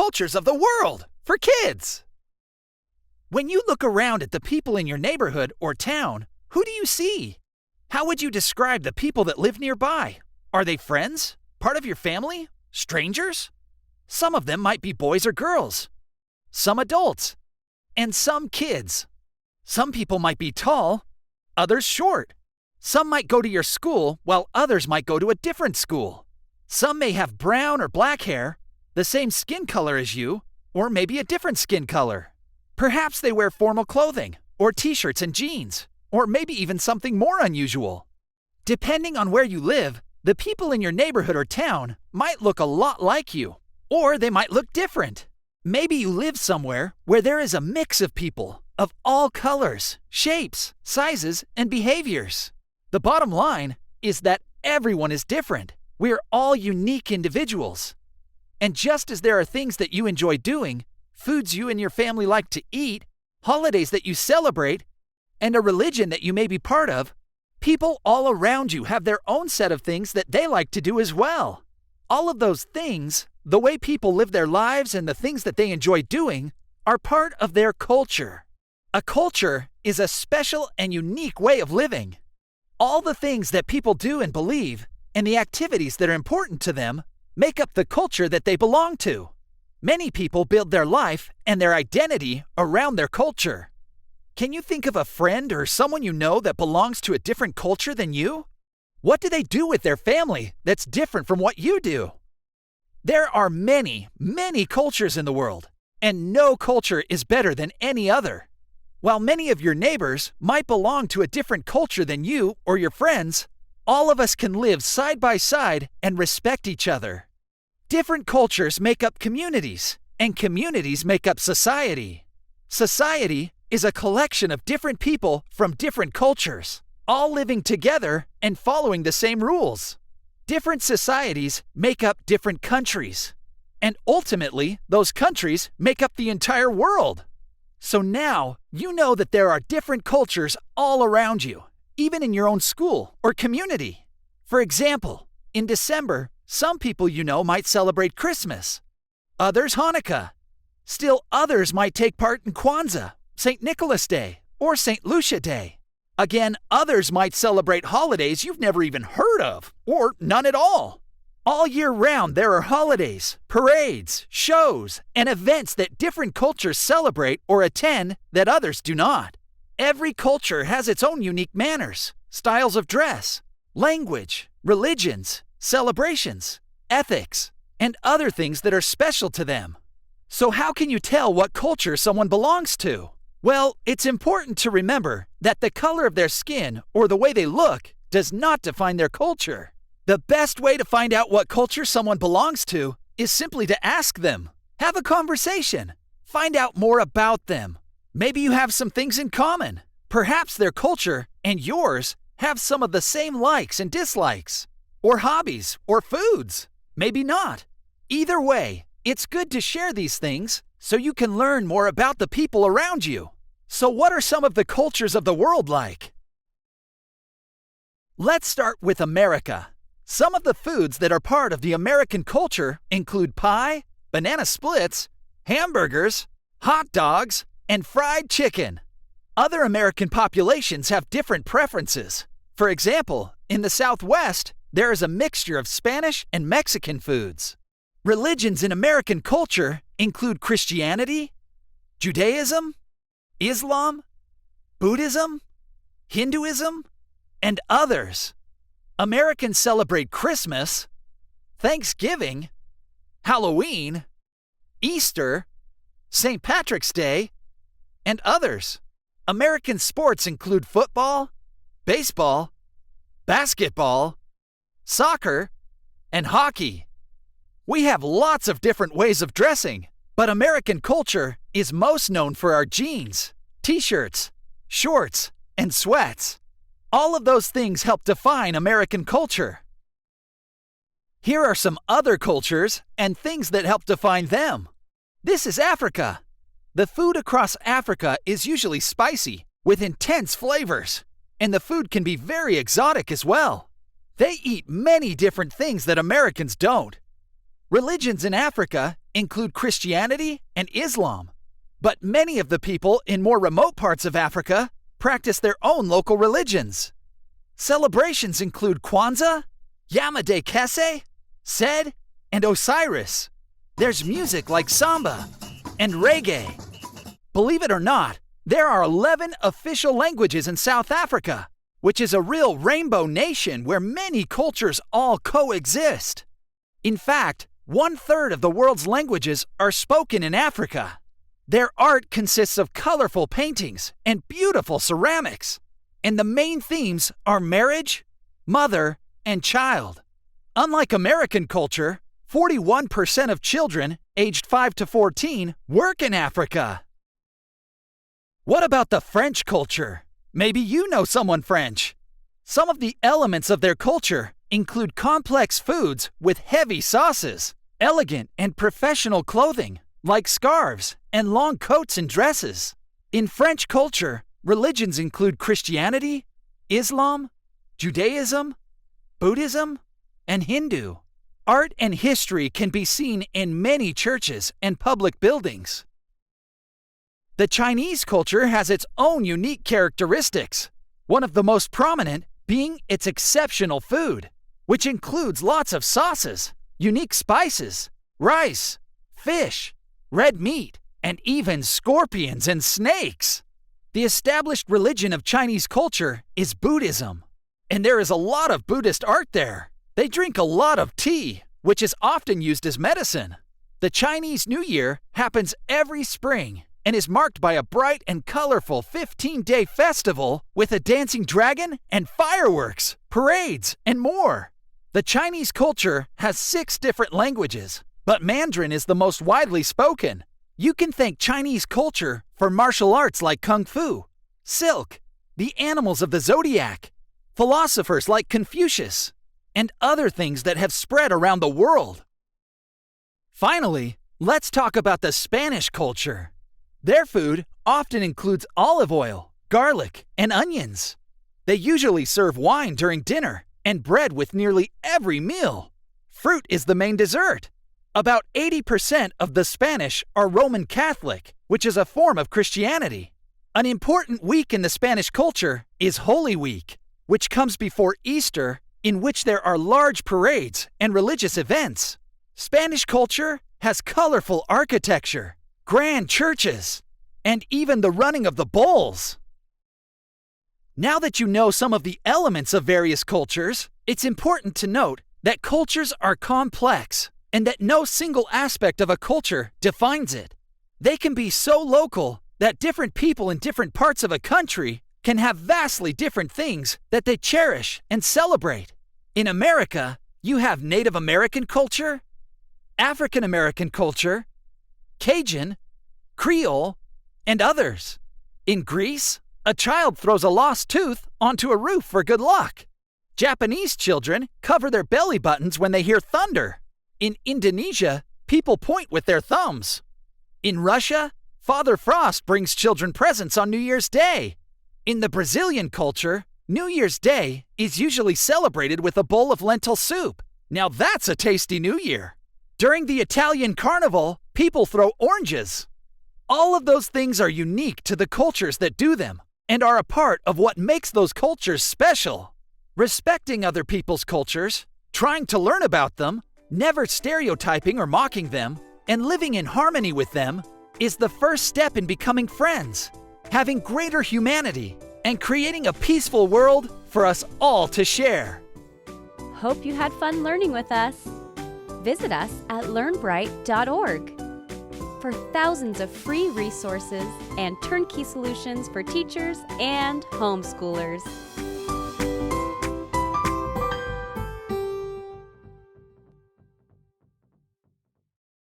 Cultures of the World for kids. When you look around at the people in your neighborhood or town, who do you see? How would you describe the people that live nearby? Are they friends? Part of your family? Strangers? Some of them might be boys or girls. Some adults. And some kids. Some people might be tall, others short. Some might go to your school while others might go to a different school. Some may have brown or black hair, the same skin color as you, or maybe a different skin color. Perhaps they wear formal clothing, or t-shirts and jeans, or maybe even something more unusual. Depending on where you live, the people in your neighborhood or town might look a lot like you, or they might look different. Maybe you live somewhere where there is a mix of people of all colors, shapes, sizes, and behaviors. The bottom line is that everyone is different. We are all unique individuals. And just as there are things that you enjoy doing, foods you and your family like to eat, holidays that you celebrate, and a religion that you may be part of, people all around you have their own set of things that they like to do as well. All of those things, the way people live their lives and the things that they enjoy doing, are part of their culture. A culture is a special and unique way of living. All the things that people do and believe, and the activities that are important to them, make up the culture that they belong to. Many people build their life and their identity around their culture. Can you think of a friend or someone you know that belongs to a different culture than you? What do they do with their family that's different from what you do? There are many, many cultures in the world, and no culture is better than any other. While many of your neighbors might belong to a different culture than you or your friends, all of us can live side by side and respect each other. Different cultures make up communities, and communities make up society. Society is a collection of different people from different cultures, all living together and following the same rules. Different societies make up different countries, and ultimately, those countries make up the entire world. So now, you know that there are different cultures all around you, even in your own school or community. For example, in December, some people you know might celebrate Christmas, others Hanukkah. Still others might take part in Kwanzaa, St. Nicholas Day, or St. Lucia Day. Again, others might celebrate holidays you've never even heard of, or none at all. All year round, there are holidays, parades, shows, and events that different cultures celebrate or attend that others do not. Every culture has its own unique manners, styles of dress, language, religions, celebrations, ethics, and other things that are special to them. So how can you tell what culture someone belongs to? Well, it's important to remember that the color of their skin or the way they look does not define their culture. The best way to find out what culture someone belongs to is simply to ask them. Have a conversation. Find out more about them. Maybe you have some things in common. Perhaps their culture and yours have some of the same likes and dislikes, or hobbies, or foods. Maybe not. Either way, it's good to share these things so you can learn more about the people around you. So what are some of the cultures of the world like? Let's start with America. Some of the foods that are part of the American culture include pie, banana splits, hamburgers, hot dogs, and fried chicken. Other American populations have different preferences. For example, in the Southwest, there is a mixture of Spanish and Mexican foods. Religions in American culture include Christianity, Judaism, Islam, Buddhism, Hinduism, and others. Americans celebrate Christmas, Thanksgiving, Halloween, Easter, St. Patrick's Day, and others. American sports include football, baseball, basketball, soccer, and hockey. We have lots of different ways of dressing, but American culture is most known for our jeans, t-shirts, shorts, and sweats. All of those things help define American culture. Here are some other cultures and things that help define them. This is Africa. The food across Africa is usually spicy, with intense flavors, and the food can be very exotic as well. They eat many different things that Americans don't. Religions in Africa include Christianity and Islam. But many of the people in more remote parts of Africa practice their own local religions. Celebrations include Kwanzaa, Yamade Kese, Sed, and Osiris. There's music like samba and reggae. Believe it or not, there are 11 official languages in South Africa, which is a real rainbow nation where many cultures all coexist. In fact, 1/3 of the world's languages are spoken in Africa. Their art consists of colorful paintings and beautiful ceramics, and the main themes are marriage, mother, and child. Unlike American culture, 41% of children aged 5 to 14 work in Africa. What about the French culture? Maybe you know someone French. Some of the elements of their culture include complex foods with heavy sauces, elegant and professional clothing, like scarves and long coats and dresses. In French culture, religions include Christianity, Islam, Judaism, Buddhism, and Hindu. Art and history can be seen in many churches and public buildings. The Chinese culture has its own unique characteristics, one of the most prominent being its exceptional food, which includes lots of sauces, unique spices, rice, fish, red meat, and even scorpions and snakes. The established religion of Chinese culture is Buddhism, and there is a lot of Buddhist art there. They drink a lot of tea, which is often used as medicine. The Chinese New Year happens every spring and is marked by a bright and colorful 15-day festival with a dancing dragon and fireworks, parades, and more. The Chinese culture has 6 different languages, but Mandarin is the most widely spoken. You can thank Chinese culture for martial arts like Kung Fu, silk, the animals of the zodiac, philosophers like Confucius, and other things that have spread around the world. Finally, let's talk about the Spanish culture. Their food often includes olive oil, garlic, and onions. They usually serve wine during dinner and bread with nearly every meal. Fruit is the main dessert. About 80% of the Spanish are Roman Catholic, which is a form of Christianity. An important week in the Spanish culture is Holy Week, which comes before Easter, in which there are large parades and religious events. Spanish culture has colorful architecture, grand churches, and even the running of the bulls. Now that you know some of the elements of various cultures, it's important to note that cultures are complex and that no single aspect of a culture defines it. They can be so local that different people in different parts of a country can have vastly different things that they cherish and celebrate. In America, you have Native American culture, African American culture, Cajun, Creole, and others. In Greece, a child throws a lost tooth onto a roof for good luck. Japanese children cover their belly buttons when they hear thunder. In Indonesia, people point with their thumbs. In Russia, Father Frost brings children presents on New Year's Day. In the Brazilian culture, New Year's Day is usually celebrated with a bowl of lentil soup. Now that's a tasty New Year. During the Italian Carnival, people throw oranges. All of those things are unique to the cultures that do them and are a part of what makes those cultures special. Respecting other people's cultures, trying to learn about them, never stereotyping or mocking them, and living in harmony with them is the first step in becoming friends, having greater humanity, and creating a peaceful world for us all to share. Hope you had fun learning with us. Visit us at learnbright.org for thousands of free resources and turnkey solutions for teachers and homeschoolers.